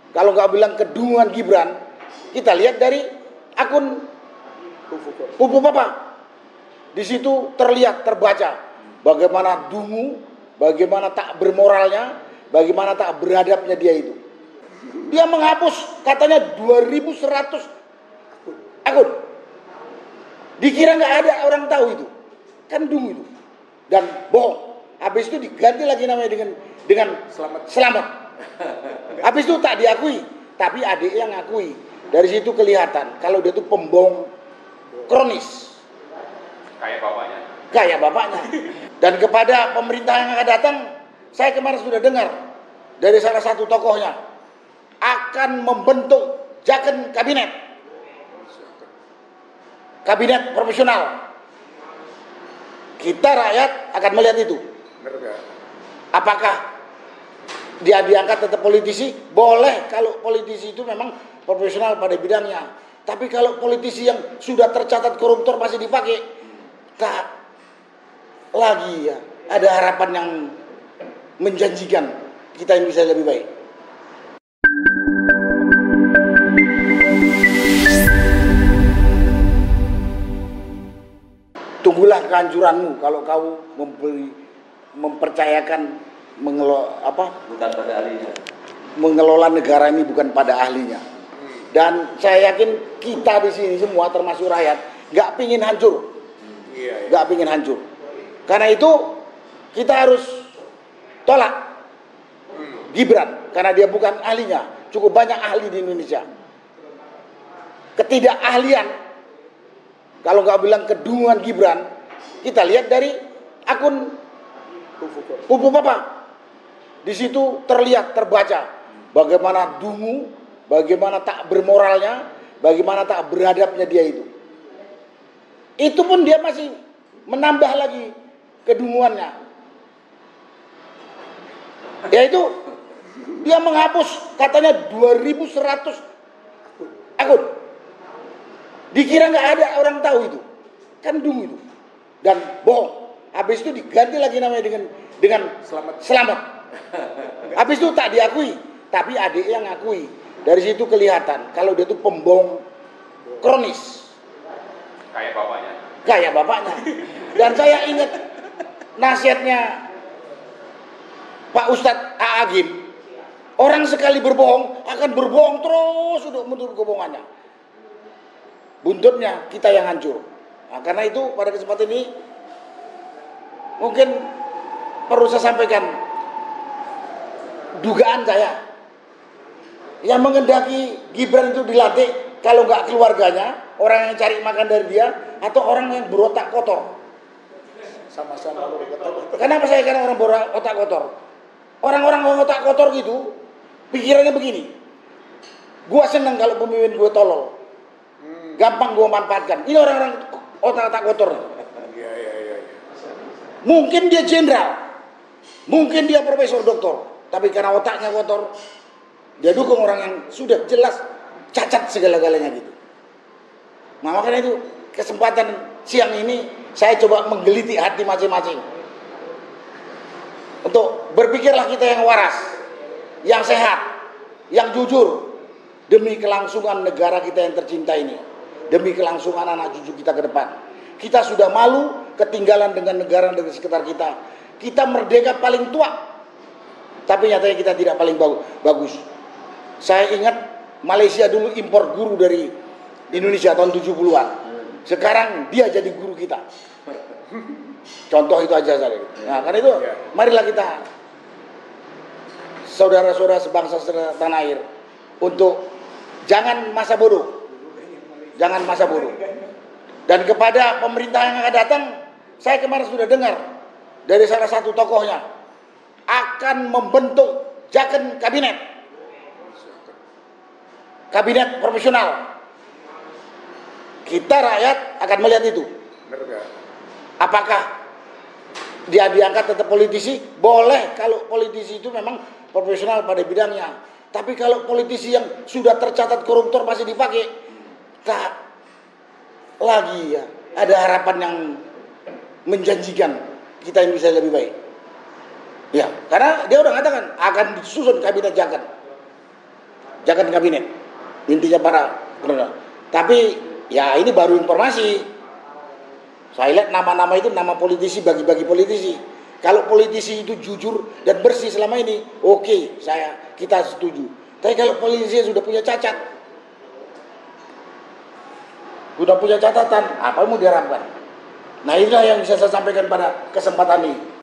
Kalau nggak bilang kedunguan Gibran, kita lihat dari akun Pupu Papa. Di situ terlihat, terbaca bagaimana dungu, bagaimana tak bermoralnya, bagaimana tak beradabnya dia itu. Dia menghapus katanya 2100 akun. Dikira nggak ada orang tahu itu. Kan dungu itu. Dan bohong. Habis itu diganti lagi namanya dengan selamat. Habis itu tak diakui, tapi adik yang ngakui. Dari situ kelihatan kalau dia itu pembohong kronis. Kayak bapaknya. Dan kepada pemerintah yang akan datang, saya kemarin sudah dengar dari salah satu tokohnya akan membentuk jaken kabinet profesional. Kita rakyat akan melihat itu. Apakah dia diangkat tetap politisi? Boleh kalau politisi itu memang profesional pada bidangnya. Tapi kalau politisi yang sudah tercatat koruptor masih dipakai, tak lagi ya ada harapan yang menjanjikan kita yang bisa lebih baik. Tunggulah kehancuranmu kalau kau mempercayakan mengelola negara ini bukan pada ahlinya. Dan saya yakin kita di sini semua termasuk rakyat nggak pingin hancur, nggak pingin hancur. Karena itu kita harus tolak Gibran karena dia bukan ahlinya. Cukup banyak ahli di Indonesia. Ketidakahlian, kalau nggak bilang kedunguan Gibran, kita lihat dari akun Pupu Papa. Di situ terlihat, terbaca bagaimana dungu, bagaimana tak bermoralnya, bagaimana tak beradabnya dia itu. Itu pun dia masih menambah lagi kedunguannya. Yaitu dia menghapus katanya 2100 akun. Dikira nggak ada orang tahu itu. Kan dungu itu. Dan bohong. Habis itu diganti lagi namanya dengan selamat. Habis itu tak diakui, tapi adik yang ngakui. Dari situ kelihatan kalau dia itu pembohong kronis. Kayak bapaknya. Dan saya ingat nasihatnya Pak Ustadz A'agim. Orang sekali berbohong akan berbohong terus untuk menutup kebohongannya. Buntutnya kita yang hancur. Nah, karena itu pada kesempatan ini mungkin perlu saya sampaikan dugaan saya yang mengendaki Gibran itu dilatih, kalau nggak keluarganya, orang yang cari makan dari dia, atau orang yang berotak kotor. Sama-sama berotak. Kenapa saya kira orang berotak kotor? Orang-orang berotak kotor gitu pikirannya begini, gua seneng kalau pemimpin gue tolol, gampang gue manfaatkan. Ini orang-orang otak-otak kotor. Mungkin dia jenderal, mungkin dia profesor doktor, tapi karena otaknya kotor, dia dukung orang yang sudah jelas cacat segala-galanya gitu. Nah, makanya itu kesempatan siang ini saya coba menggeliti hati masing-masing. Untuk berpikirlah kita yang waras, yang sehat, yang jujur, demi kelangsungan negara kita yang tercinta ini, demi kelangsungan anak cucu kita ke depan. Kita sudah malu ketinggalan dengan negara di sekitar kita. Kita merdeka paling tua, tapi nyatanya kita tidak paling bagus. Saya ingat Malaysia dulu impor guru dari Indonesia tahun 70-an. Sekarang dia jadi guru kita. Contoh itu aja saya. Nah, karena itu marilah kita saudara-saudara sebangsa setanah air untuk jangan masa bodoh. Jangan masa bodoh. Dan kepada pemerintah yang akan datang, saya kemarin sudah dengar dari salah satu tokohnya akan membentuk jaken kabinet profesional. Kita rakyat akan melihat itu. Apakah dia diangkat tetap politisi? Boleh kalau politisi itu memang profesional pada bidangnya. Tapi kalau politisi yang sudah tercatat koruptor masih dipakai, tak lagi ya ada harapan yang menjanjikan kita yang bisa lebih baik. Ya, karena dia udah mengatakan akan disusun kabinet jangan kabinet. Intinya para, tapi ya ini baru informasi. Saya lihat nama-nama itu nama politisi, bagi-bagi politisi. Kalau politisi itu jujur dan bersih selama ini, oke, kita setuju. Tapi kalau politisi sudah punya cacat, sudah punya catatan, apa yang mau diharapkan? Nah inilah yang bisa saya sampaikan pada kesempatan ini.